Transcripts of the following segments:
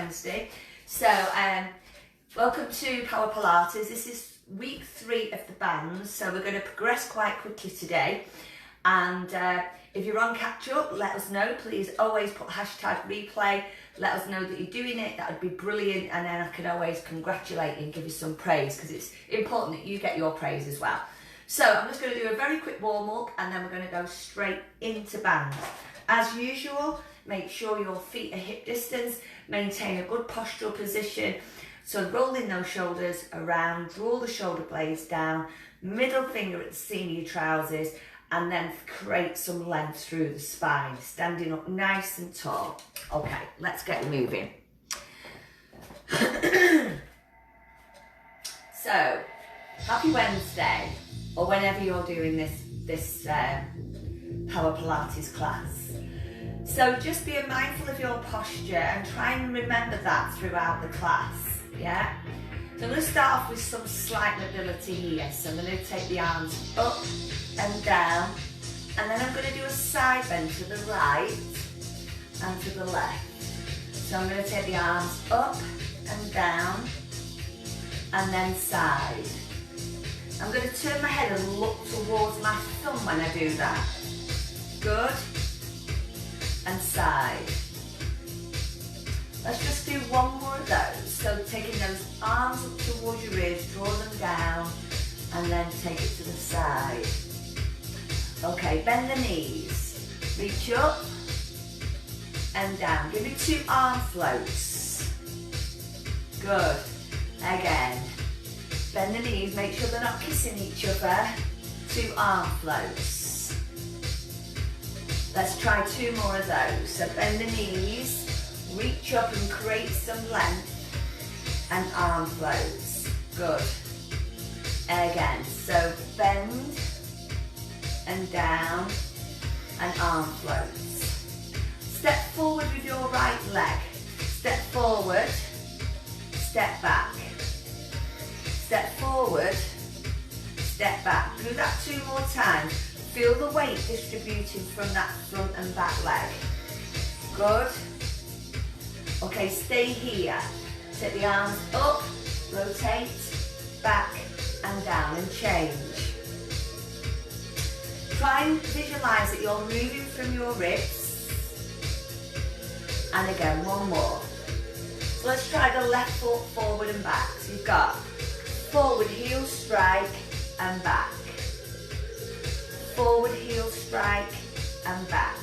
Wednesday. So welcome to Power Pilates. This is week 3 of the bands, so we're going to progress quite quickly today. And if you're on catch up, let us know. Please always put hashtag replay. Let us know that you're doing it. That would be brilliant, and then I can always congratulate you and give you some praise, because it's important that you get your praise as well. So I'm just going to do a very quick warm up, and then we're going to go straight into bands. As usual, make sure your feet are hip distance, maintain a good postural position. So rolling those shoulders around, draw the shoulder blades down, middle finger at the seam of your trousers, and then create some length through the spine, standing up nice and tall. Okay, let's get moving. So, happy Wednesday, or whenever you're doing this Power Pilates class. So just be mindful of your posture and try and remember that throughout the class, yeah? So I'm going to start off with some slight mobility here. So I'm going to take the arms up and down, and then I'm going to do a side bend to the right and to the left. So I'm going to take the arms up and down, and then side. I'm going to turn my head and look towards my thumb when I do that. Good. And side. Let's just do one more of those. So taking those arms up towards your ears, draw them down, and then take it to the side. Okay, bend the knees. Reach up and down. Give me 2 arm floats. Good. Again. Bend the knees, make sure they're not kissing each other. 2 arm floats. Let's try 2 more of those. So bend the knees, reach up and create some length, and arm floats. Good. Again, so bend and down and arm floats. Step forward with your right leg. Step forward, step back. Step forward, step back. Do that 2 more times. Feel the weight distributing from that front and back leg. Good. Okay, stay here. Take the arms up, rotate, back and down, and change. Try and visualise that you're moving from your ribs. And again, one more. So let's try the left foot forward and back. So you've got forward heel strike and back. Forward heel strike and back.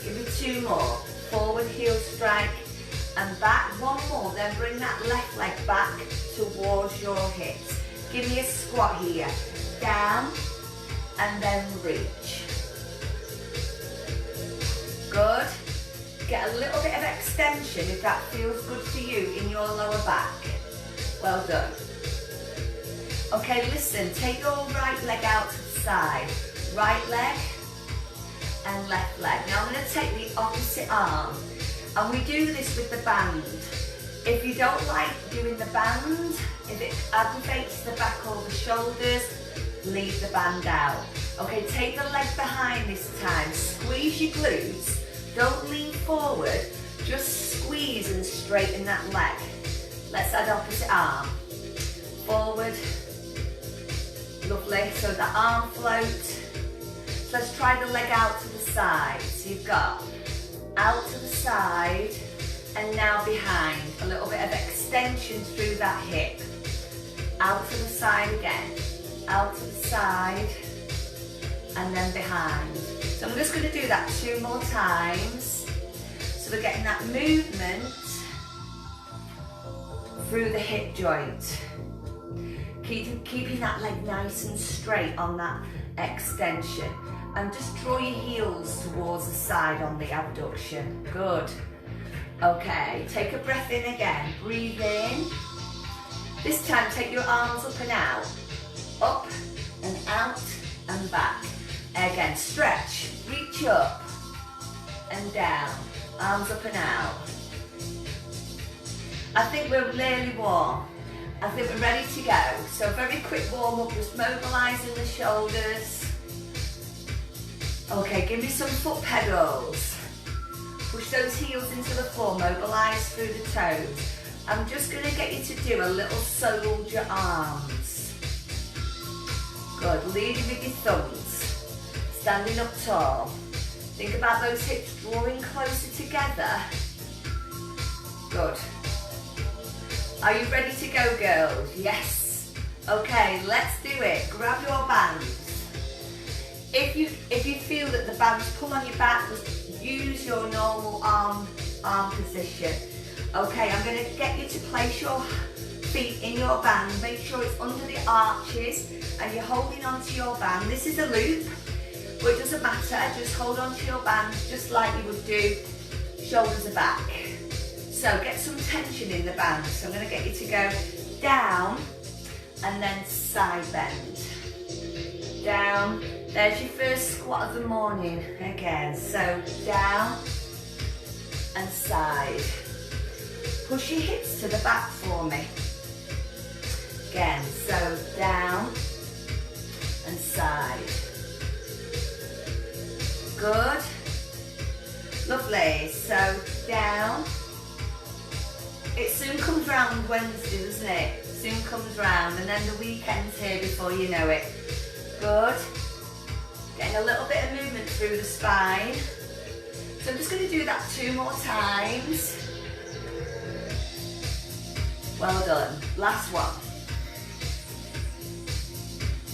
Give me 2 more. Forward heel strike and back. 1 more. Then bring that left leg back towards your hips. Give me a squat here. Down and then reach. Good. Get a little bit of extension if that feels good for you in your lower back. Well done. Okay, listen, take your right leg out to the side. Right leg and left leg. Now I'm going to take the opposite arm, and we do this with the band. If you don't like doing the band, if it aggravates the back or the shoulders, leave the band out. Okay, take the leg behind this time. Squeeze your glutes. Don't lean forward. Just squeeze and straighten that leg. Let's add opposite arm. Forward. Lovely. So the arm float. So let's try the leg out to the side. So you've got out to the side and now behind. A little bit of extension through that hip. Out to the side again. Out to the side and then behind. So I'm just going to do that 2 more times. So we're getting that movement through the hip joint. Keeping that leg nice and straight on that extension. And just draw your heels towards the side on the abduction. Good. Okay, take a breath in again. Breathe in. This time take your arms up and out. Up and out and back. Again, stretch. Reach up and down. Arms up and out. I think we're really warm. I think we're ready to go. So very quick warm up, just mobilising the shoulders. Okay, give me some foot pedals. Push those heels into the floor, mobilise through the toes. I'm just going to get you to do a little soldier arms. Good, leading with your thumbs. Standing up tall. Think about those hips drawing closer together. Good. Are you ready to go, girls? Yes. Okay, let's do it. Grab your bands. If you feel that the bands pull on your back, just use your normal arm position. Okay, I'm going to get you to place your feet in your band. Make sure it's under the arches and you're holding onto your band. This is a loop, but it doesn't matter. Just hold onto your band just like you would do shoulders are back. So get some tension in the band. So I'm going to get you to go down and then side bend. Down. There's your first squat of the morning again. So down and side. Push your hips to the back for me. Again, so down and side. Good. Lovely. So down. It soon comes round Wednesday, doesn't it? Soon comes round, and then the weekend's here before you know it. Good. Getting a little bit of movement through the spine. So I'm just going to do that 2 more times. Well done. Last one.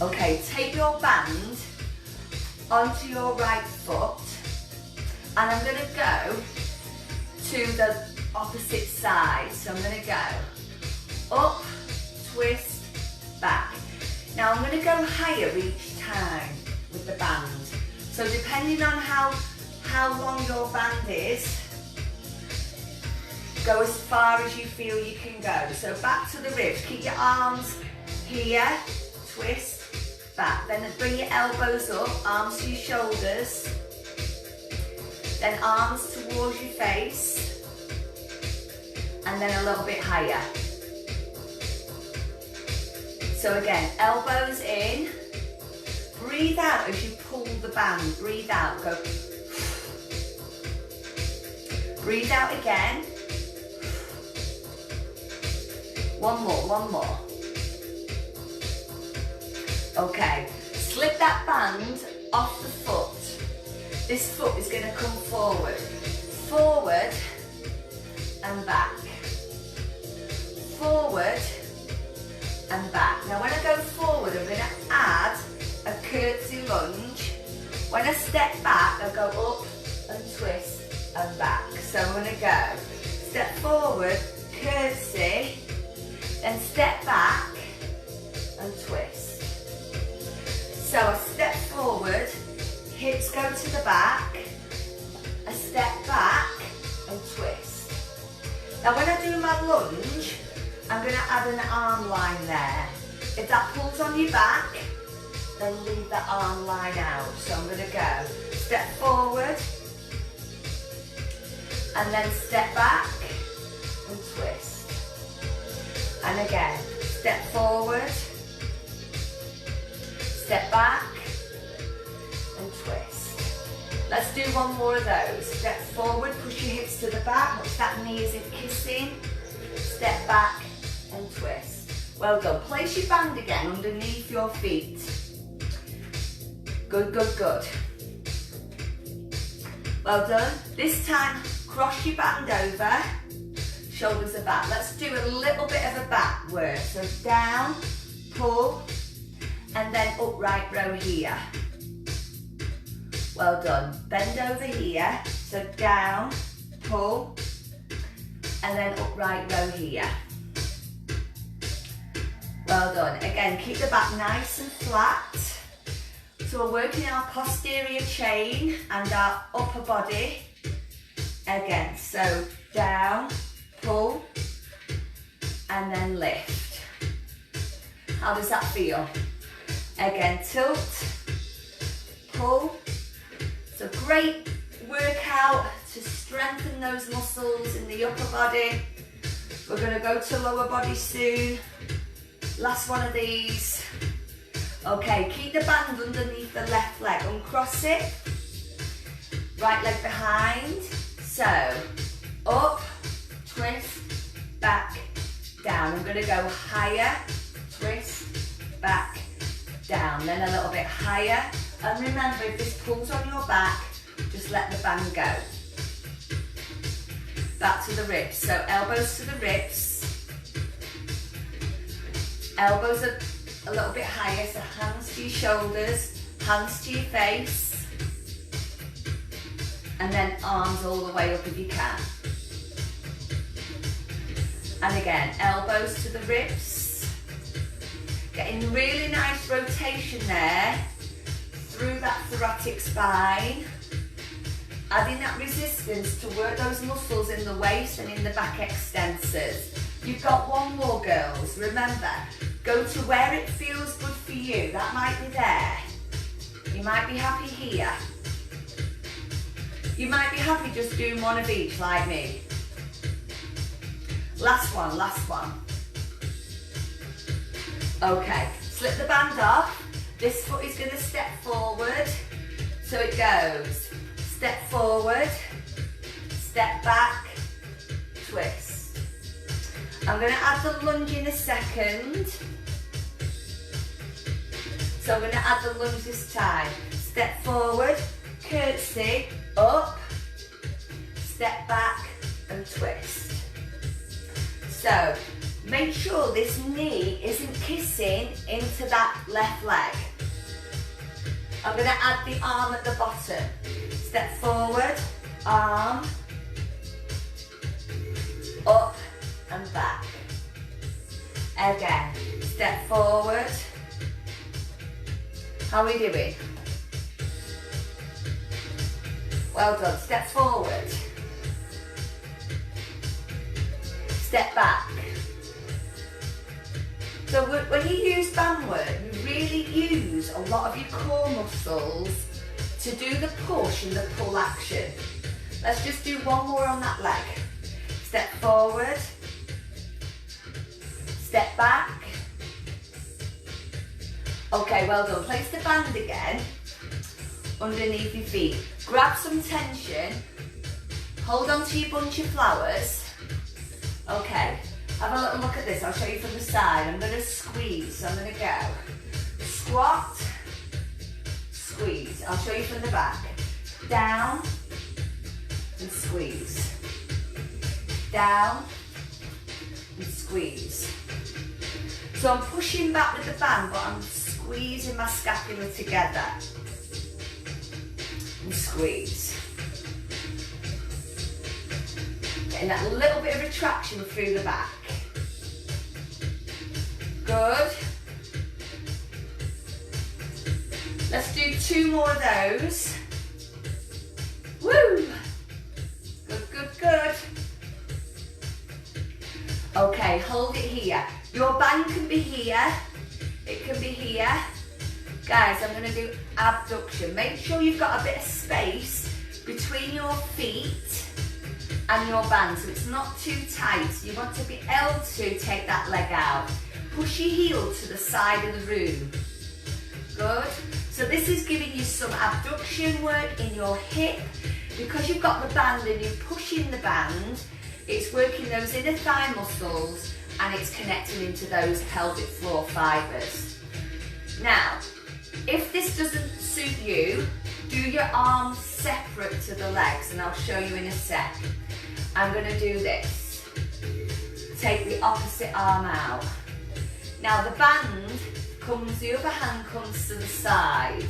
Okay, take your band onto your right foot, and I'm going to go to the opposite side. So I'm going to go up, twist, back. Now I'm going to go higher each time with the band. So depending on how long your band is, go as far as you feel you can go. So back to the ribs. Keep your arms here, twist, back. Then bring your elbows up, arms to your shoulders. Then arms towards your face. And then a little bit higher. So again, elbows in. Breathe out as you pull the band. Breathe out. Go. Breathe out again. One more. Okay, slip that band off the foot. This foot is going to come forward. Forward and back. Forward and back. Now when I go forward, I'm going to add a curtsy lunge. When I step back, I go up and twist and back. So I'm going to go step forward, curtsy, then step back and twist. So I step forward, hips go to the back, I step back and twist. Now when I do my lunge, I'm going to add an arm line there. If that pulls on your back, then leave the arm line out. So I'm going to go step forward and then step back and twist. And again, step forward, step back and twist. Let's do one more of those. Step forward, push your hips to the back, watch that knee as if kissing. Step back and twist. Well done. Place your band again underneath your feet. Good. Well done. This time, cross your band over, shoulders are back. Let's do a little bit of a back work. So down, pull, and then upright row here. Well done. Bend over here. So down, pull, and then upright row here. Well done. Again, keep the back nice and flat. So we're working our posterior chain and our upper body. Again, so down, pull, and then lift. How does that feel? Again, tilt, pull. So great workout to strengthen those muscles in the upper body. We're going to go to lower body soon. Last one of these. Okay, keep the band underneath the left leg. Uncross it. Right leg behind. So, up, twist, back, down. I'm going to go higher, twist, back, down. Then a little bit higher. And remember, if this pulls on your back, just let the band go. Back to the ribs. So elbows to the ribs. Elbows are a little bit higher, so hands to your shoulders, hands to your face. And then arms all the way up if you can. And again, elbows to the ribs. Getting really nice rotation there through that thoracic spine. Adding that resistance to work those muscles in the waist and in the back extensors. You've got one more, girls. Remember, go to where it feels good for you. That might be there. You might be happy here. You might be happy just doing one of each like me. Last one, last one. Okay, slip the band off. This foot is going to step forward. So it goes, step forward, step back, twist. I'm going to add the lunge in a second. So I'm going to add the lunge this time. Step forward, curtsy, up, step back and twist. So make sure this knee isn't kissing into that left leg. I'm going to add the arm at the bottom. Step forward, arm, up and back. Again, step forward. How are we doing? Well done. Step forward. Step back. So when you use band work, you really use a lot of your core muscles to do the push and the pull action. Let's just do one more on that leg. Step forward. Step back. Okay, well done. Place the band again underneath your feet. Grab some tension. Hold on to your bunch of flowers. Okay, have a little look at this. I'll show you from the side. I'm going to squeeze. So I'm going to go squat, squeeze. I'll show you from the back. Down and squeeze. Down and squeeze. So I'm pushing back with the band, but I'm squeezing my scapula together. And squeeze. Getting that little bit of retraction through the back. Good. Let's do 2 more of those. Woo! Good, good, good. Okay, hold it here. Your band can be here. It can be here. Guys, I'm going to do abduction. Make sure you've got a bit of space between your feet and your band, so it's not too tight. You want to be able to take that leg out. Push your heel to the side of the room. Good. So this is giving you some abduction work in your hip. Because you've got the band and you're pushing the band, it's working those inner thigh muscles and it's connecting into those pelvic floor fibres. Now, if this doesn't suit you, do your arms separate to the legs, and I'll show you in a sec. I'm going to do this. Take the opposite arm out. Now the band comes, the other hand comes to the side.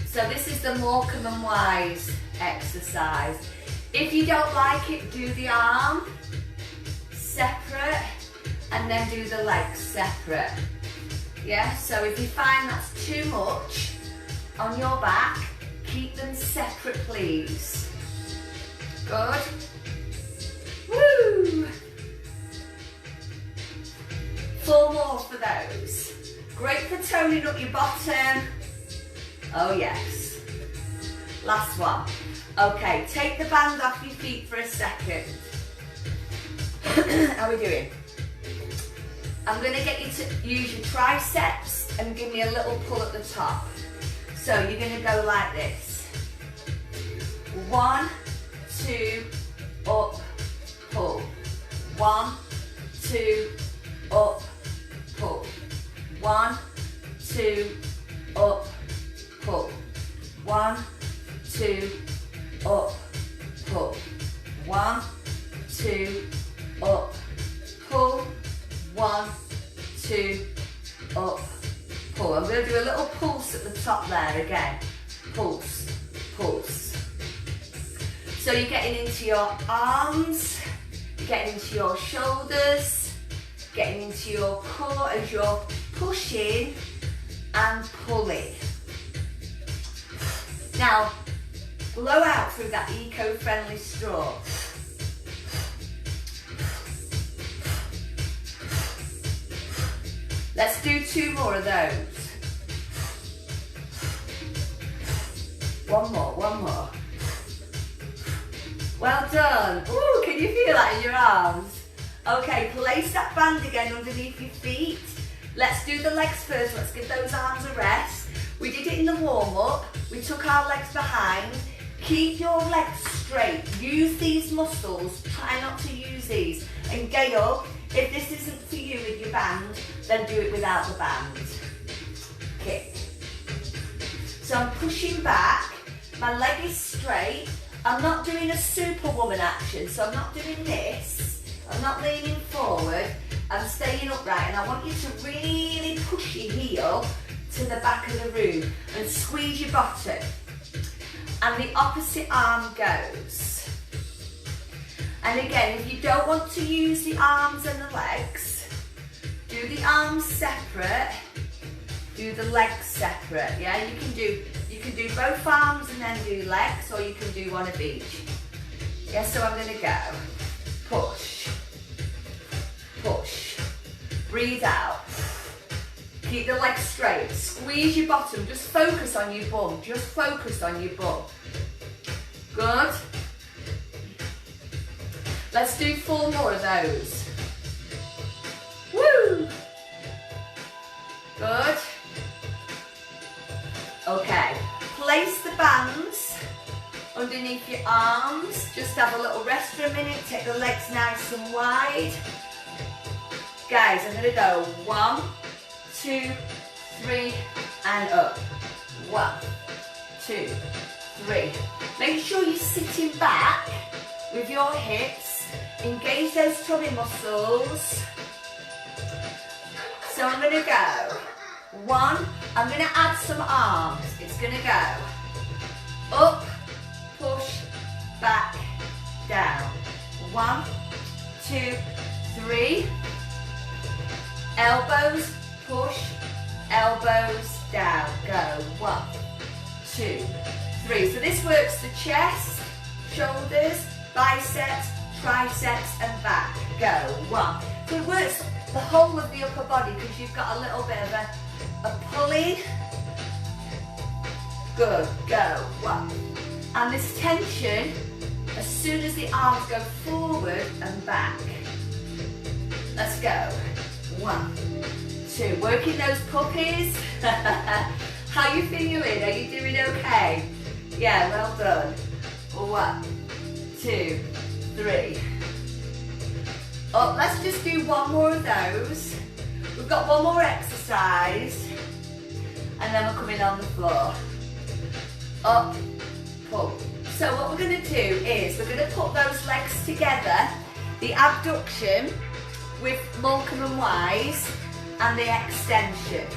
So this is the Morecambe and Wise exercise. If you don't like it, do the arm separate and then do the legs separate. Yeah, so if you find that's too much on your back, keep them separate, please. Good. Woo! 4 more for those. Great for toning up your bottom. Oh yes. Last one. Okay, take the band off your feet for a second. How are we doing? I'm going to get you to use your triceps and give me a little pull at the top. So you're going to go like this. 1, 2, up, pull. 1, 2, up, pull. 1, 2, up, pull. 1, 2, up, pull. 1, 2, up, pull. 1, 2, up, pull. I'm going to do a little pulse at the top there again. Pulse, pulse. So you're getting into your arms, you're getting into your shoulders, getting into your core as you're pushing and pulling. Now, blow out through that eco-friendly straw. Let's do 2 more of those. One more, one more. Well done. Ooh, can you feel that in your arms? Okay, place that band again underneath your feet. Let's do the legs first. Let's give those arms a rest. We did it in the warm-up. We took our legs behind. Keep your legs straight. Use these muscles. Try not to use these. And Gail, if this isn't for you with your band, then do it without the band. Kick. So I'm pushing back. My leg is straight. I'm not doing a superwoman action, so I'm not doing this. I'm not leaning forward. I'm staying upright, and I want you to really push your heel to the back of the room and squeeze your bottom. And the opposite arm goes. And again, if you don't want to use the arms and the legs, do the arms separate, do the legs separate. Yeah, you can do both arms and then do legs, or you can do one of each. Yeah, so I'm going to go. Push, push, breathe out. Keep the legs straight, squeeze your bottom, just focus on your bum, just focus on your bum. Good. Let's do 4 more of those. Woo! Good. Okay, place the bands underneath your arms. Just have a little rest for a minute, take the legs nice and wide. Guys, I'm going to go 1, 2, 3, and up. 1, 2, 3. Make sure you're sitting back with your hips. Engage those tummy muscles. So I'm going to go 1. I'm going to add some arms. It's going to go up, push, back, down. 1, 2, 3. Elbows, push, elbows, down. Go. 1, 2, 3. So this works the chest, shoulders, biceps, triceps, and back. Go. 1. So it works the whole of the upper body because you've got a little bit of a pulley. Good. Go. 1. And this tension, as soon as the arms go forward and back. Let's go. 1, 2. Working those puppies. How you feeling? Are you doing okay? Yeah, well done. 1, 2, 3. Up. Let's just do 1 more of those. We've got 1 more exercise. And then we're coming on the floor. Up, pull. So what we're going to do is we're going to put those legs together, the abduction with Morecambe and Wise, and the extension.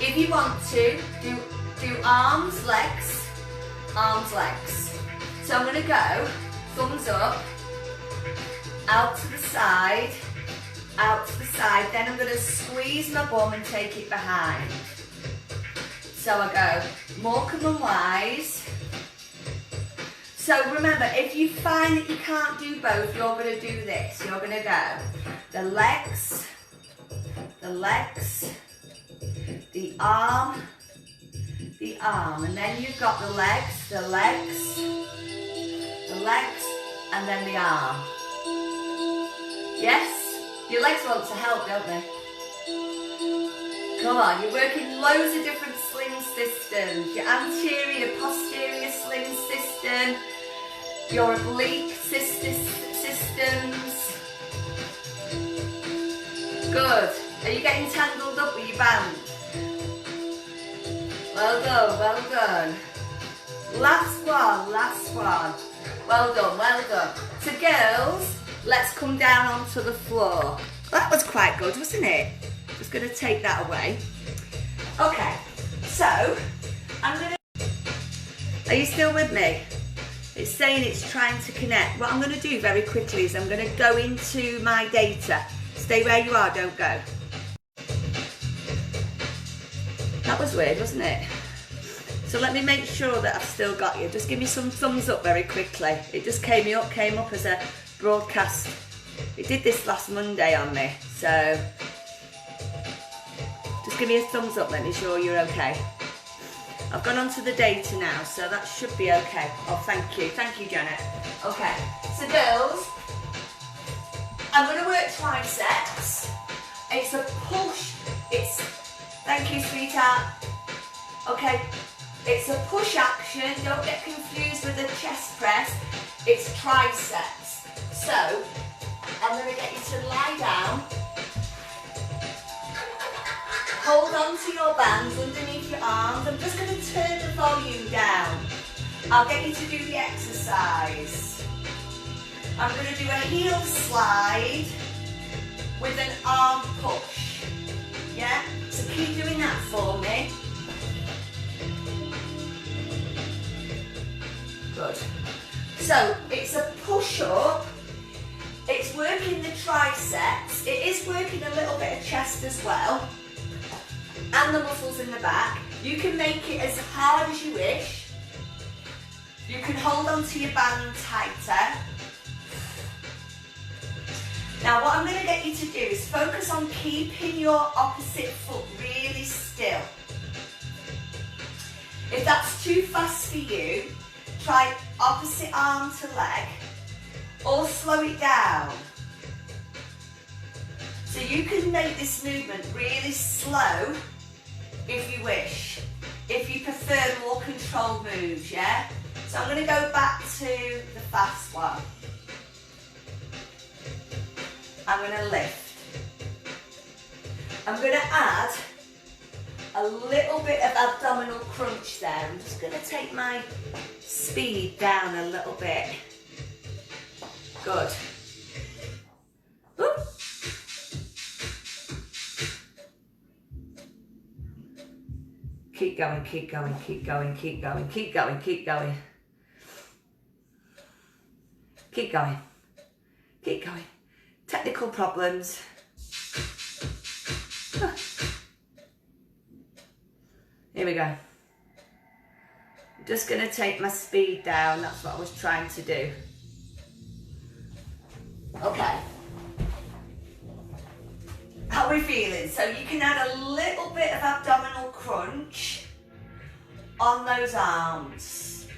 If you want to, do arms, legs, arms, legs. So I'm going to go, thumbs up, out to the side, then I'm going to squeeze my bum and take it behind. So I go Morecambe and Wise. So remember, if you find that you can't do both, you're going to do this. You're going to go the legs, the arm, and then you've got the legs, and then the arm. Yes? Your legs want to help, don't they? Come on, you're working loads of different sling systems. Your anterior, posterior sling system. your oblique systems. Good. Are you getting tangled up with your band? Well done, well done. Last one, last one. Well done, well done. So girls, let's come down onto the floor. That was quite good, wasn't it? Just going to take that away. Okay, so I'm going to... Are you still with me? It's saying it's trying to connect. What I'm going to do very quickly is I'm going to go into my data. Stay where you are, don't go. That was weird, wasn't it? So let me make sure that I've still got you. Just give me some thumbs up very quickly. It just came up as a broadcast. It did this last Monday on me, so just give me a thumbs up, let me sure you're okay. I've gone onto the data now, so that should be okay. Oh, thank you, Janet. Okay, so girls, I'm going to work triceps. It's a push. Thank you, sweetheart. Okay, it's a push action. Don't get confused with a chest press. It's triceps. So, I'm going to get you to lie down. Hold on to your bands underneath your arms. I'm just going to turn the volume down. I'll get you to do the exercise. I'm going to do a heel slide with an arm push. Yeah? So keep doing that for me. Good. So it's a push up. It's working the triceps. It is working a little bit of chest as well. And the muscles in the back. You can make it as hard as you wish. You can hold on to your band tighter. Now what I'm going to get you to do is focus on keeping your opposite foot really still. If that's too fast for you, try opposite arm to leg or slow it down. So you can make this movement really slow if you wish, if you prefer more controlled moves, yeah? So I'm going to go back to the fast one. I'm going to lift. I'm going to add a little bit of abdominal crunch there. I'm just going to take my speed down a little bit. Good. Whoop. Keep going, keep going, keep going, keep going, keep going, keep going. Keep going, keep going. Technical problems. Here we go. I'm just going to take my speed down. That's what I was trying to do. Okay. How are we feeling? So you can add a little bit of abdominal crunch on those arms.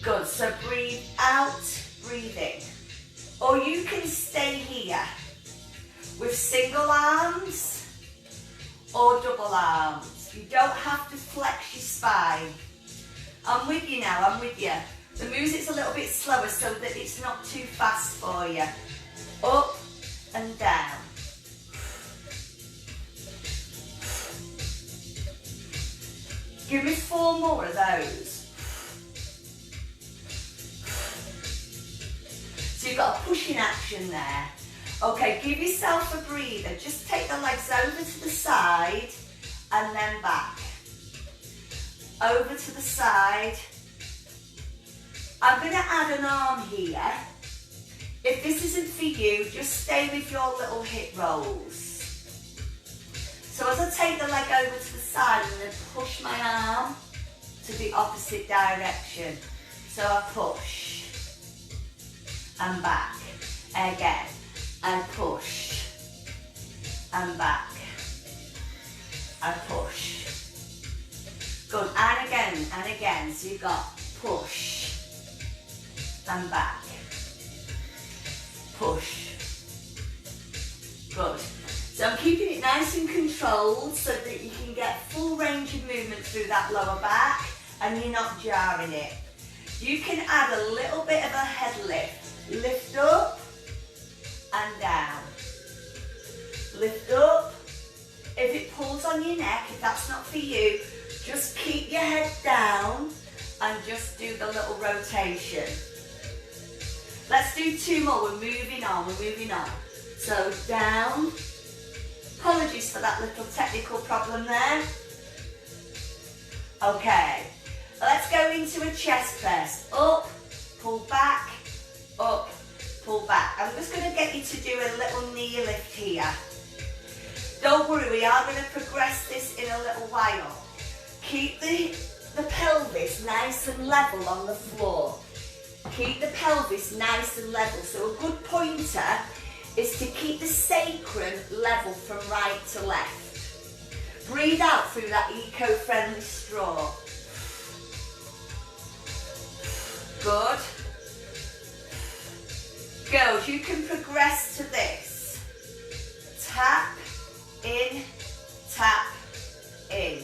Good. So breathe out, breathe in. Or you can stay here with single arms or double arms. You don't have to flex your spine. I'm with you now, I'm with you. The music's a little bit slower so that it's not too fast for you. Up and down. Give me 4 more of those. So you've got a pushing action there. Okay, give yourself a breather. Just take the legs over to the side and then back. Over to the side. I'm going to add an arm here. If this isn't for you, just stay with your little hip rolls. So as I take the leg over to the side, I'm going to push my arm to the opposite direction. So I push. And back, again, and push, and back, and push. Good, and again, so you've got push, and back, push. Good. So I'm keeping it nice and controlled so that you can get full range of movement through that lower back and you're not jarring it. You can add a little bit of a head lift. Lift up and down. Lift up. If it pulls on your neck, if that's not for you, just keep your head down and just do the little rotation. Let's do 2 more. We're moving on. So down. Apologies for that little technical problem there. Okay. Let's go into a chest press. Up, pull back, up, pull back. I'm just going to get you to do a little knee lift here. Don't worry, we are going to progress this in a little while. Keep the pelvis nice and level on the floor. Keep the pelvis nice and level. So a good pointer is to keep the sacrum level from right to left. Breathe out through that eco-friendly straw. Good. Girls, you can progress to this. Tap in, tap in.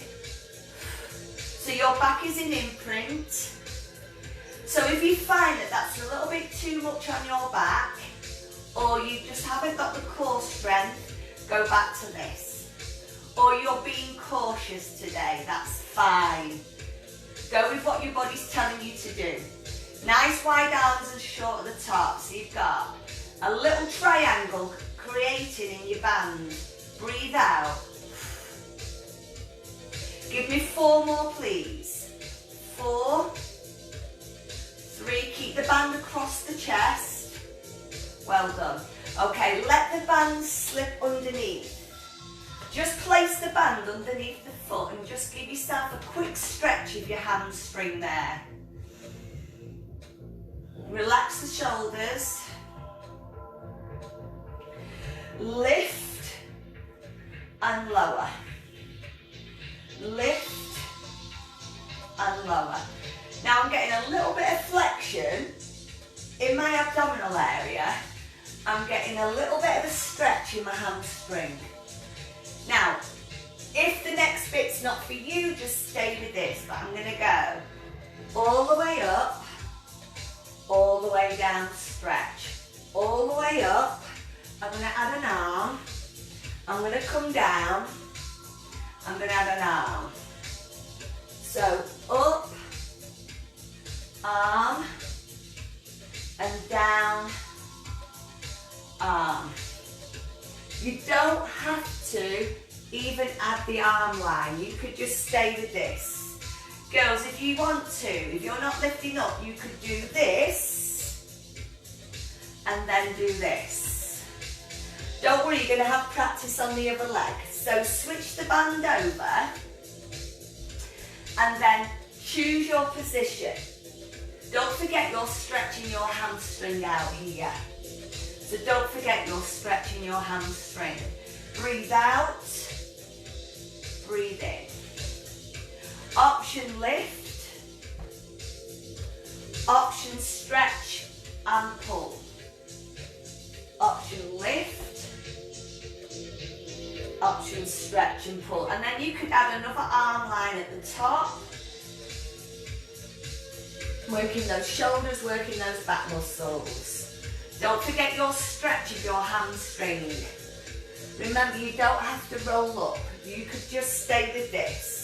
So your back is in imprint. So if you find that that's a little bit too much on your back, or you just haven't got the core strength, go back to this. Or you're being cautious today, that's fine. Go with what your body's telling you to do. Nice wide arms and short at the top, so you've got a little triangle created in your band. Breathe out. Give me 4 more, please. 4, 3, keep the band across the chest. Well done. Okay, let the band slip underneath. Just place the band underneath the foot and just give yourself a quick stretch of your hamstring there. Relax the shoulders. Lift and lower. Lift and lower. Now I'm getting a little bit of flexion in my abdominal area. I'm getting a little bit of a stretch in my hamstring. Now, if the next bit's not for you, just stay with this, but I'm gonna go all the way up, all the way down, stretch. All the way up, I'm gonna add an arm. I'm gonna come down, I'm gonna add an arm. So up, arm, and down, arm. You don't have to even add the arm line, you could just stay with this. Girls, if you want to, if you're not lifting up, you could do this and then do this. Don't worry, you're going to have practice on the other leg. So switch the band over and then choose your position. Don't forget you're stretching your hamstring out here. So don't forget you're stretching your hamstring. Breathe out, breathe in. Option lift, option stretch and pull. Option lift, option stretch and pull. And then you could add another arm line at the top. Working those shoulders, working those back muscles. Don't forget your stretch of your hamstring. Remember, you don't have to roll up. You could just stay with this.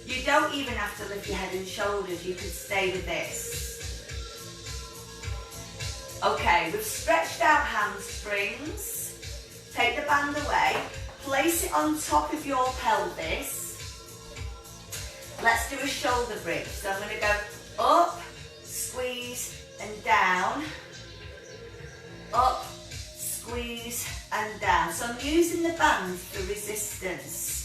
You don't even have to lift your head and shoulders. You could stay with this. Okay, we've stretched out hamstrings. Take the band away. Place it on top of your pelvis. Let's do a shoulder bridge. So I'm going to go up, squeeze and down. Up, squeeze and down. So I'm using the band for resistance.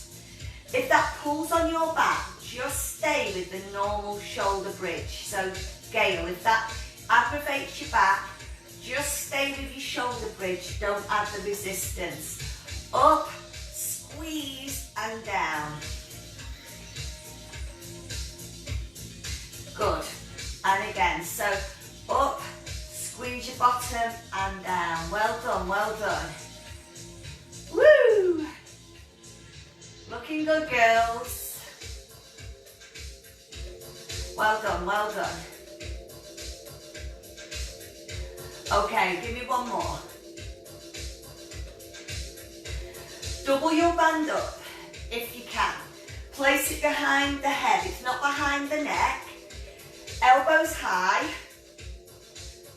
If that pulls on your back, just stay with the normal shoulder bridge. So Gail, if that aggravates your back, just stay with your shoulder bridge. Don't add the resistance. Up, squeeze and down. Good. And again, so up, squeeze your bottom and down. Well done, well done. Woo! Looking good, girls. Well done, well done. Okay, give me one more. Double your band up if you can. Place it behind the head, it's not behind the neck. Elbows high.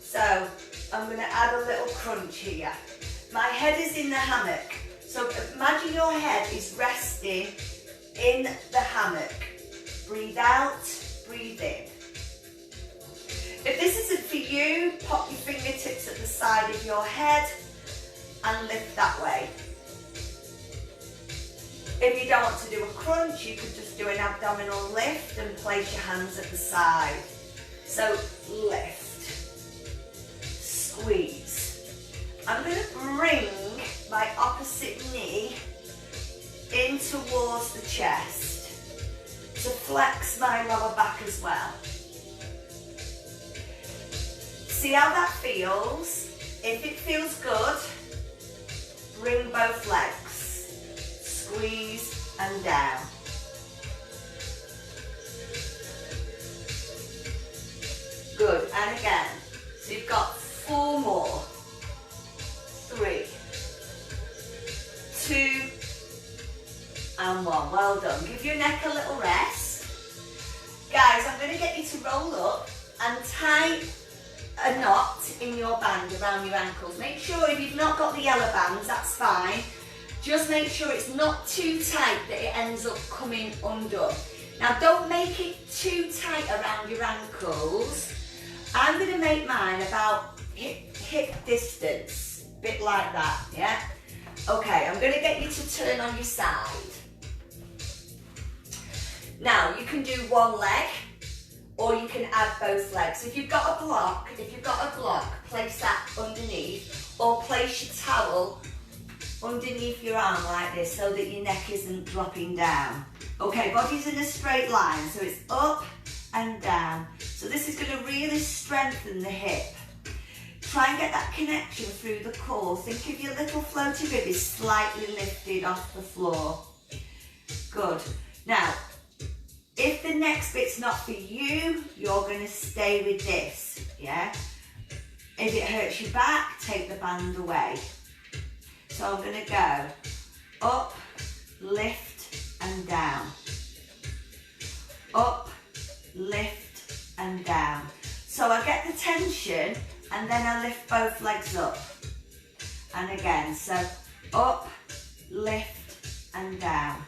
So I'm going to add a little crunch here. My head is in the hammock. So imagine your head is resting in the hammock. Breathe out, breathe in. If this isn't for you, pop your fingertips at the side of your head and lift that way. If you don't want to do a crunch, you could just do an abdominal lift and place your hands at the side. So lift, squeeze. I'm going to bring my opposite knee in towards the chest to flex my lower back as well. See how that feels? If it feels good, bring both legs, squeeze and down. Good, and again. So you've got 4 more. 3, 2, and 1. Well done. Give your neck a little rest. Guys, I'm going to get you to roll up and tie a knot in your band around your ankles. Make sure if you've not got the yellow bands, that's fine. Just make sure it's not too tight that it ends up coming undone. Now don't make it too tight around your ankles. I'm going to make mine about hip distance, a bit like that, yeah? Okay, I'm going to get you to turn on your side. Now you can do one leg, or you can add both legs. If you've got a block, place that underneath, or place your towel underneath your arm like this so that your neck isn't dropping down. Okay, body's in a straight line, so it's up and down. So this is going to really strengthen the hip. Try and get that connection through the core. Think of your little floaty rib is slightly lifted off the floor. Good. Now, if the next bit's not for you, you're going to stay with this, yeah? If it hurts your back, take the band away. So I'm going to go up, lift and down. Up, lift and down. So I get the tension and then I lift both legs up. And again, so up, lift and down.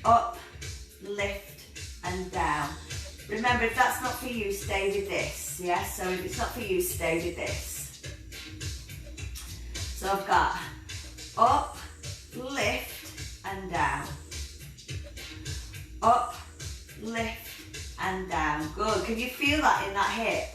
Up, lift and down. Remember, if that's not for you, stay with this, yeah? So if it's not for you, stay with this. So I've got up, lift and down. Up, lift and down. Good. Can you feel that in that hip?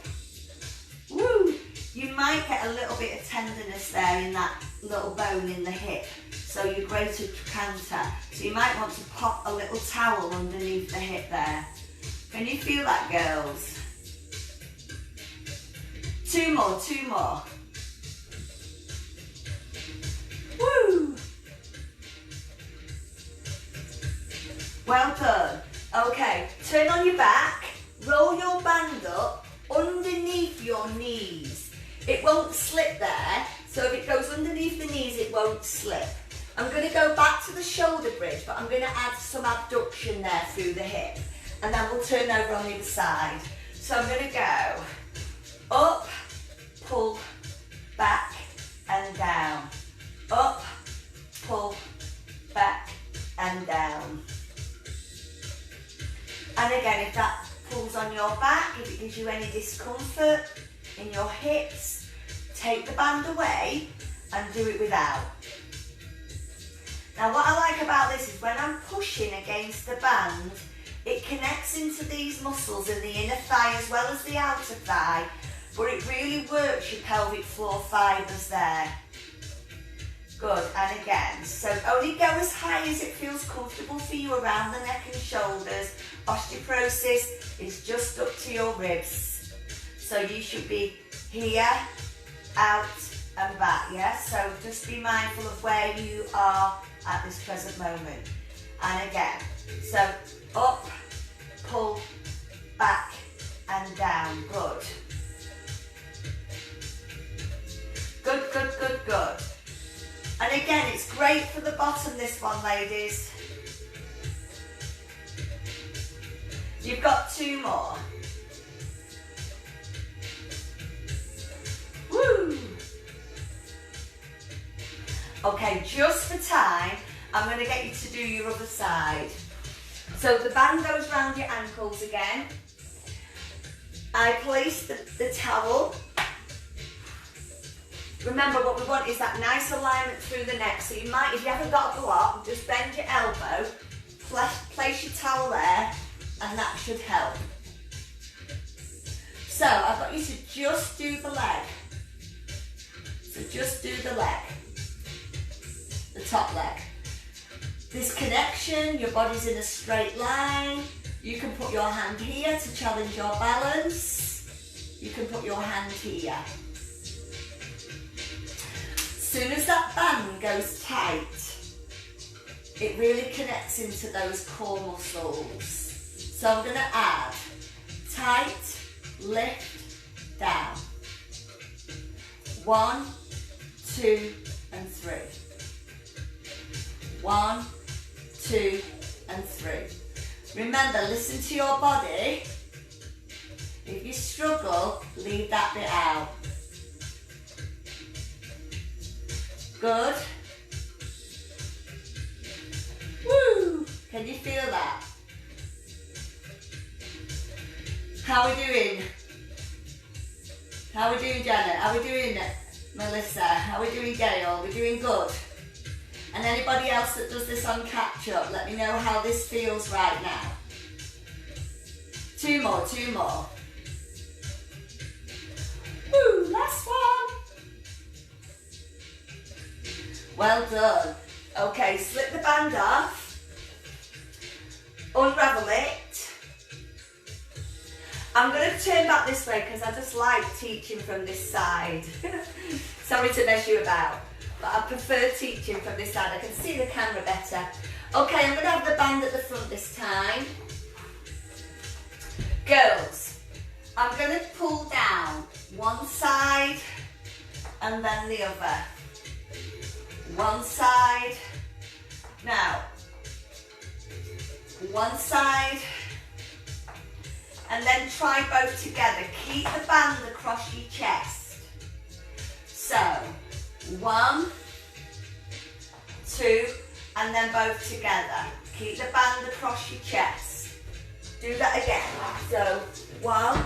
Woo! You might get a little bit of tenderness there in that little bone in the hip. So your greater trochanter. So you might want to pop a little towel underneath the hip there. Can you feel that, girls? 2 more, 2 more. Woo! Well done. Okay, turn on your back, roll your band up underneath your knees. It won't slip there, so if it goes underneath the knees, it won't slip. I'm going to go back to the shoulder bridge, but I'm going to add some abduction there through the hip, and then we'll turn over on the other side. So I'm going to go up, pull, back and down. Up, pull, back and down. And again, if that pulls on your back, if it gives you any discomfort in your hips, take the band away and do it without. Now what I like about this is when I'm pushing against the band, it connects into these muscles in the inner thigh as well as the outer thigh, but it really works your pelvic floor fibres there. Good, and again, so only go as high as it feels comfortable for you around the neck and shoulders. Osteoporosis is just up to your ribs. So you should be here, out and back, yeah? So just be mindful of where you are at this present moment. And again, so up, pull, back and down, good. good. And again, it's great for the bottom, this one, ladies. You've got 2 more. Woo! Okay, just for time, I'm going to get you to do your other side. So the band goes round your ankles again. I place the towel. Remember, what we want is that nice alignment through the neck. So you might, if you haven't got a block, just bend your elbow, place your towel there, and that should help. So I've got you to just do the leg. So just do the leg, the top leg. This connection, your body's in a straight line. You can put your hand here to challenge your balance. You can put your hand here. As soon as that band goes tight, it really connects into those core muscles. So I'm going to add tight, lift, down. 1, 2, and 3. 1, 2, and 3. Remember, listen to your body. If you struggle, leave that bit out. Good. Woo! Can you feel that? How are we doing? How are we doing, Janet? How are we doing, Melissa? How are we doing, Gail? Are we doing good? And anybody else that does this on catch up, let me know how this feels right now. 2 more, 2 more. Woo, last one. Well done. Okay, slip the band off. Unravel it. I'm going to turn back this way because I just like teaching from this side. Sorry to mess you about, but I prefer teaching from this side. I can see the camera better. Okay, I'm going to have the band at the front this time. Girls, I'm going to pull down one side and then the other. One side. Now, one side. And then try both together. Keep the band across your chest. So, 1, 2, and then both together. Keep the band across your chest. Do that again. So, 1,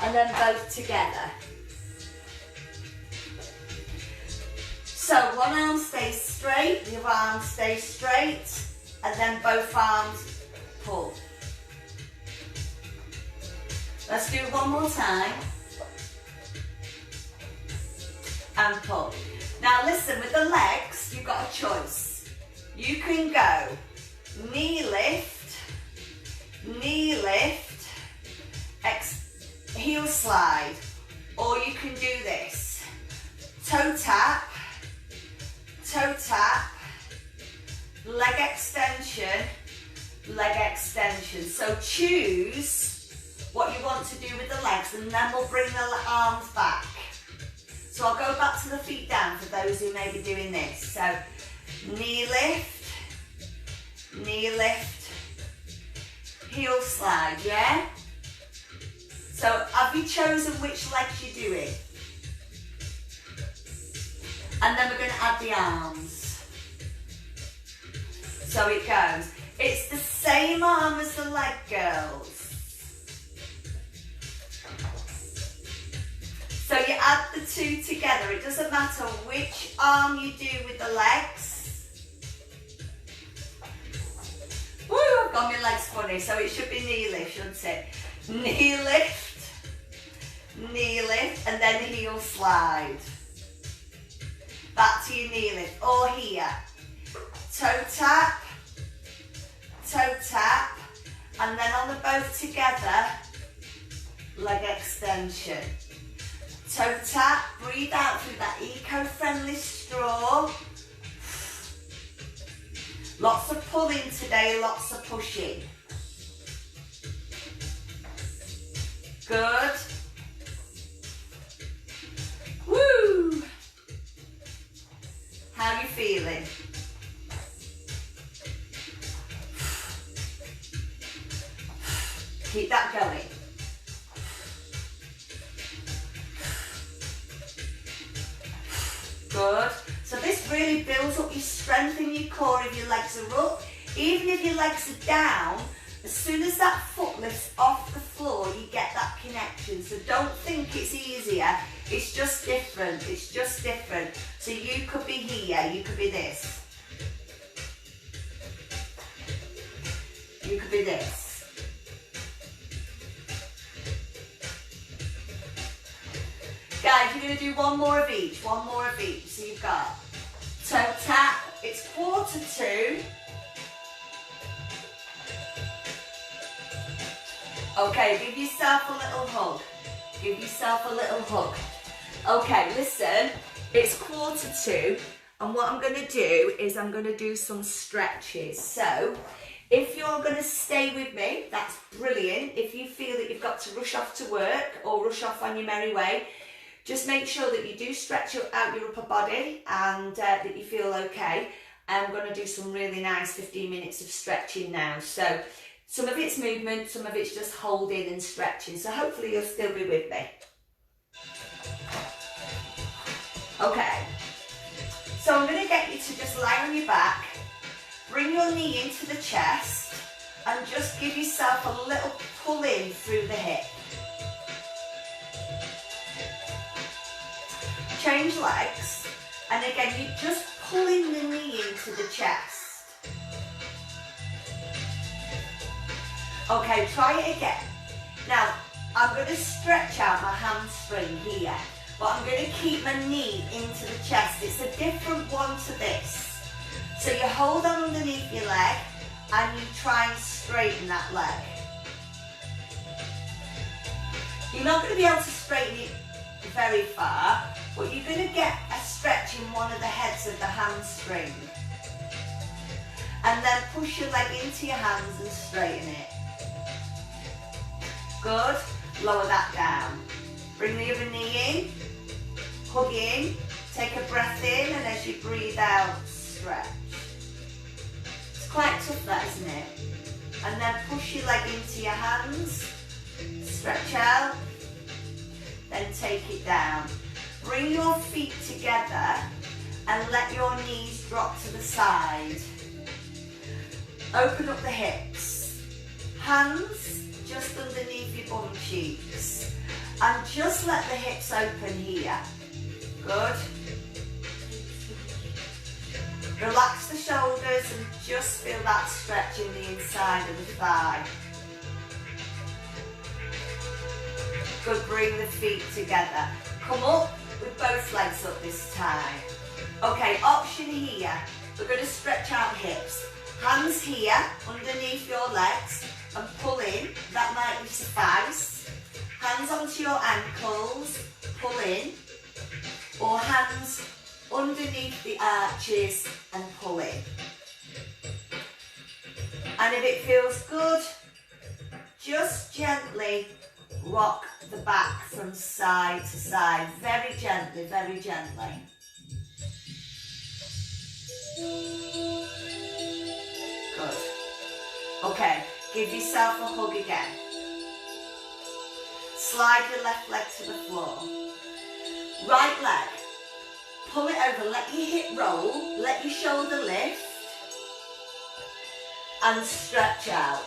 and then both together. So, one arm stays straight, the other arm stays straight, and then both arms pull. Let's do it one more time. And pull. Now listen, with the legs, you've got a choice. You can go knee lift, heel slide, or you can do this. Toe tap, leg extension, leg extension. So choose what you want to do with the legs, and then we'll bring the arms back. So I'll go back to the feet down for those who may be doing this. So knee lift, heel slide, yeah? So have you chosen which legs you're doing? And then we're going to add the arms. So it goes. It's the same arm as the leg, girls. So you add the 2 together. It doesn't matter which arm you do with the legs. Woo, I've got my legs funny, so it should be knee lift, shouldn't it? Knee lift, and then heel slide. Back to your knee lift, or here. Toe tap, and then on the both together, leg extension. Toe tap, breathe out through that eco-friendly straw. Lots of pulling today, lots of pushing. Good. Woo! feeling? Keep that going. Good. So this really builds up your strength in your core if your legs are up. Even if your legs are down, as soon as that foot lifts off the floor, you get that connection. So don't think it's easier. It's just different. It's just different. So you could be here. You could be this. You could be this. Guys, you're going to do one more of each. One more of each. So you've got toe tap. It's 1:45. Okay, give yourself a little hug. Give yourself a little hug. Okay, listen, it's 1:45, and what I'm going to do is I'm going to do some stretches. So, if you're going to stay with me, that's brilliant. If you feel that you've got to rush off to work or rush off on your merry way, just make sure that you do stretch out your upper body and that you feel okay. I'm going to do some really nice 15 minutes of stretching now. So, some of it's movement, some of it's just holding and stretching. So hopefully you'll still be with me. Okay. So I'm going to get you to just lie on your back, bring your knee into the chest, and just give yourself a little pull in through the hip. Change legs, and again, you're just pulling the knee into the chest. Okay, try it again. Now, I'm going to stretch out my hamstring here, but I'm going to keep my knee into the chest. It's a different one to this. So you hold on underneath your leg, and you try and straighten that leg. You're not going to be able to straighten it very far, but you're going to get a stretch in one of the heads of the hamstring. And then push your leg into your hands and straighten it. Good. Lower that down. Bring the other knee in. Hug in. Take a breath in, and as you breathe out, stretch. It's quite tough that, isn't it? And then push your leg into your hands. Stretch out. Then take it down. Bring your feet together and let your knees drop to the side. Open up the hips. Hands just underneath your bum cheeks. And just let the hips open here. Good. Relax the shoulders and just feel that stretch in the inside of the thigh. Good, bring the feet together. Come up with both legs up this time. Okay, option here. We're going to stretch out hips. Hands here, underneath your legs, and pull in. That might suffice. Hands onto your ankles, pull in. Or hands underneath the arches and pull in. And if it feels good, just gently rock the back from side to side. Very gently, very gently. Good. Okay, give yourself a hug again. Slide your left leg to the floor. Right leg, pull it over, let your hip roll, let your shoulder lift, and stretch out.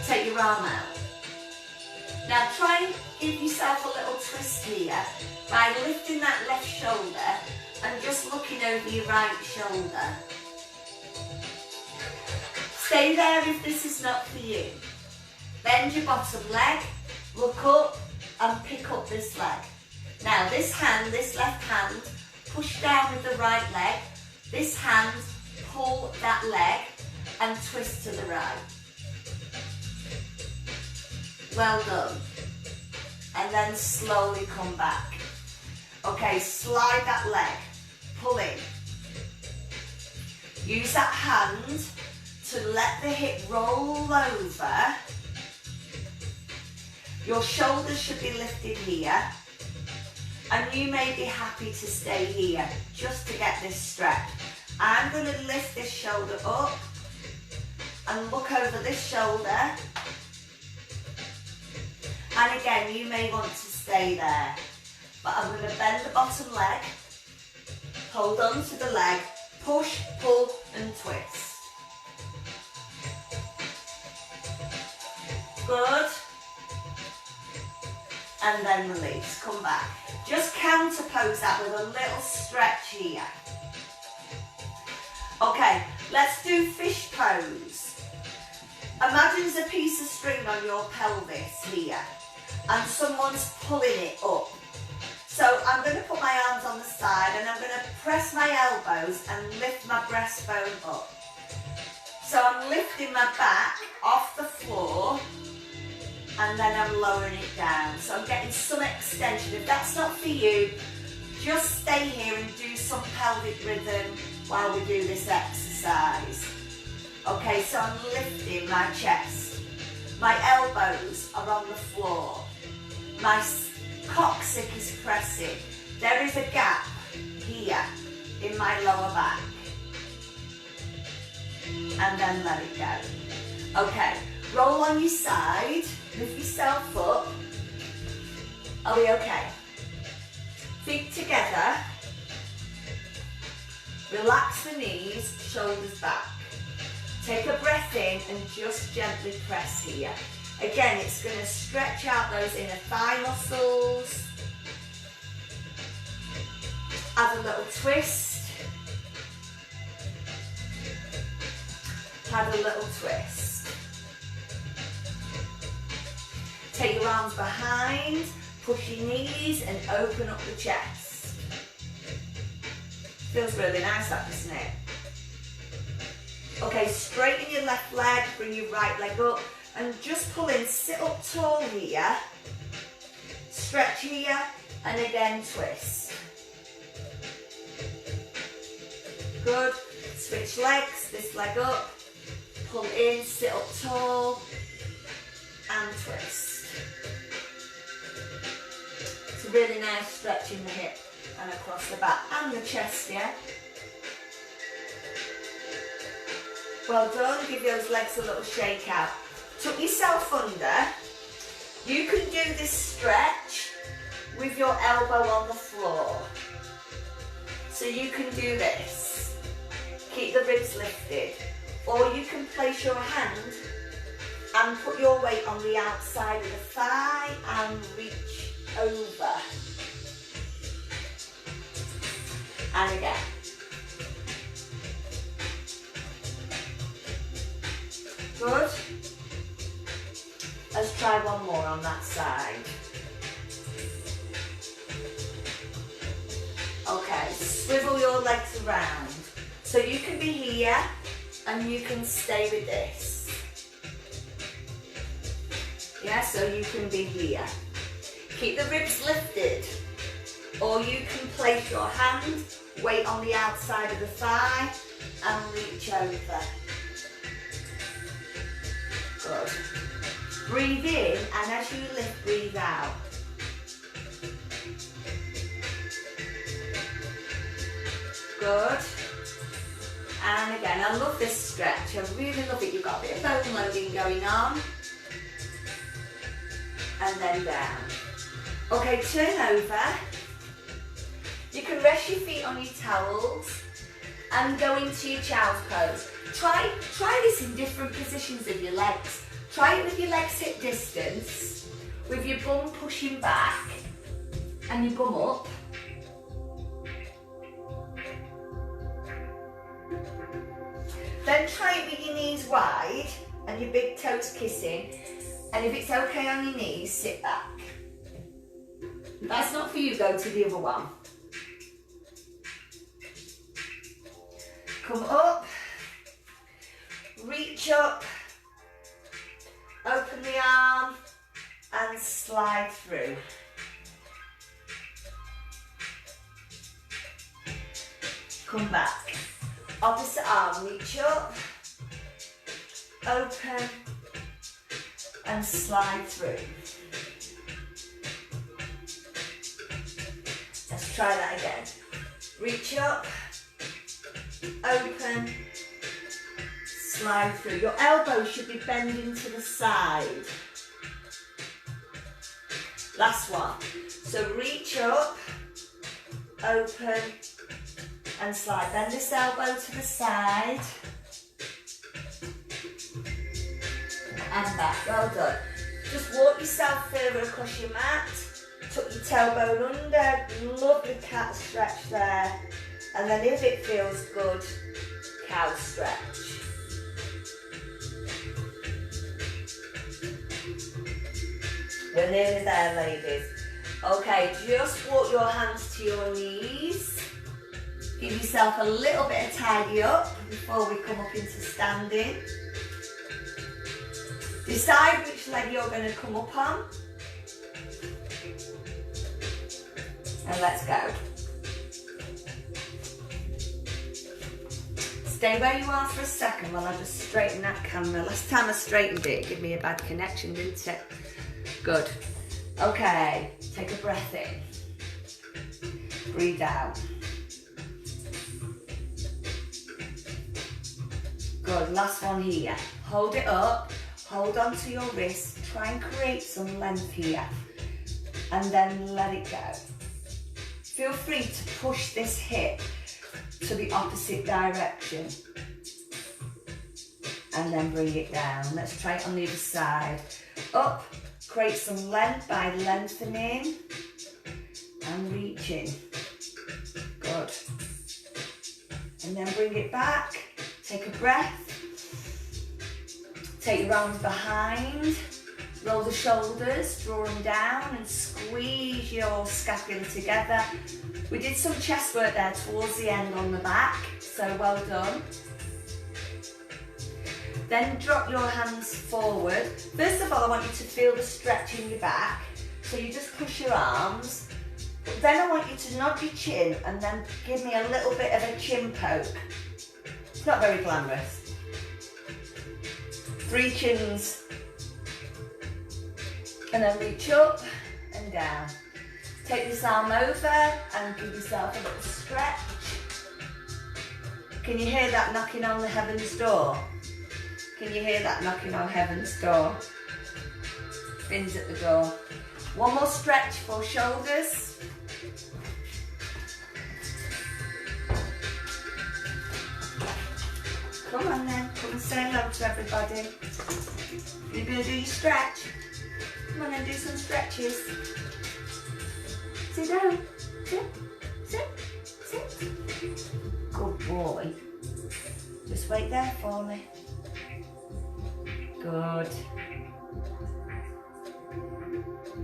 Take your arm out. Now try and give yourself a little twist here by lifting that left shoulder and just looking over your right shoulder. Stay there if this is not for you. Bend your bottom leg, look up and pick up this leg. Now this hand, this left hand, push down with the right leg. This hand, pull that leg and twist to the right. Well done. And then slowly come back. Okay, slide that leg, pull in. Use that hand to let the hip roll over. Your shoulders should be lifted here. And you may be happy to stay here just to get this stretch. I'm going to lift this shoulder up and look over this shoulder. And again, you may want to stay there. But I'm going to bend the bottom leg, hold on to the leg, push, pull and twist. Good. And then release, come back. Just counterpose that with a little stretch here. Okay, let's do fish pose. Imagine there's a piece of string on your pelvis here and someone's pulling it up. So I'm going to put my arms on the side and I'm going to press my elbows and lift my breastbone up. So I'm lifting my back off the floor and then I'm lowering it down. So I'm getting some extension. If that's not for you, just stay here and do some pelvic rhythm while we do this exercise. Okay, so I'm lifting my chest. My elbows are on the floor. My coccyx is pressing. There is a gap here in my lower back. And then let it go. Okay, roll on your side, lift yourself up. Are we okay? Feet together. Relax the knees, shoulders back. Take a breath in and just gently press here. Again, it's going to stretch out those inner thigh muscles. Add a little twist. Add a little twist. Take your arms behind, push your knees and open up the chest. Feels really nice, that, doesn't it? Okay, straighten your left leg, bring your right leg up and just pull in, sit up tall here, stretch here and again twist. Good, switch legs, this leg up, pull in, sit up tall and twist. It's a really nice stretch in the hip and across the back and the chest, yeah? Well done, give those legs a little shake out. Tuck yourself under. You can do this stretch with your elbow on the floor. So you can do this. Keep the ribs lifted. Or you can place your hand and put your weight on the outside of the thigh and reach over. And again. Good. Let's try one more on that side. Okay, swivel your legs around. So you can be here and you can stay with this. Yeah, so you can be here. Keep the ribs lifted. Or you can place your hand, weight on the outside of the thigh and reach over. Good. Breathe in and as you lift, breathe out. Good. And again, I love this stretch. I really love it. You've got a bit of bone loading going on. And then down. Okay, turn over. You can rest your feet on your towels and go into your child's pose. Try this in different positions of your legs. Try it with your legs hip distance, with your bum pushing back and your bum up. Then try it with your knees wide and your big toes kissing. And if it's okay on your knees, sit back. If that's not for you, go to the other one. Come up, reach up, open the arm and slide through. Come back. Opposite arm, reach up, open and slide through. Let's try that again. Reach up, open, slide through. Your elbows should be bending to the side. Last one. So reach up, open and slide. Bend this elbow to the side. And back. Well done. Just walk yourself further across your mat. Tuck your tailbone under. Lovely cat stretch there. And then if it feels good, cow stretch. We're nearly there, ladies. Okay, just walk your hands to your knees. Give yourself a little bit of tidy up before we come up into standing. Decide which leg you're going to come up on. And let's go. Stay where you are for a second while I just straighten that camera. Last time I straightened it, it gave me a bad connection, didn't it? Good. Okay, take a breath in. Breathe out. Good, last one here. Hold it up, hold on to your wrist, try and create some length here, and then let it go. Feel free to push this hip to the opposite direction. And then bring it down. Let's try it on the other side. Up, create some length by lengthening and reaching. Good. And then bring it back. Take a breath. Take your arms behind. Roll the shoulders, draw them down and squeeze your scapula together. We did some chest work there towards the end on the back, so well done. Then drop your hands forward. First of all, I want you to feel the stretch in your back. So you just push your arms. But then I want you to nod your chin and then give me a little bit of a chin poke. It's not very glamorous. 3 chins. And then reach up and down. Take this arm over and give yourself a little stretch. Can you hear that knocking on the heaven's door? Can you hear that knocking on heaven's door? Fins at the door. One more stretch for shoulders. Come on then, come and say hello to everybody. You're going to do your stretch. Come on and do some stretches. Sit down. Sit. Sit. Sit. Good boy. Just wait there for me. Good.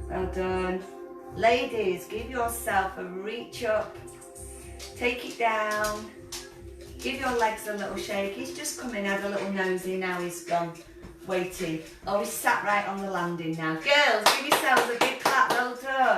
Well done. Ladies, give yourself a reach up. Take it down. Give your legs a little shake. He's just come in, had a little nosy, now he's gone. Waiting. Oh, he's sat right on the landing now. Girls, give yourselves a big clap, well done.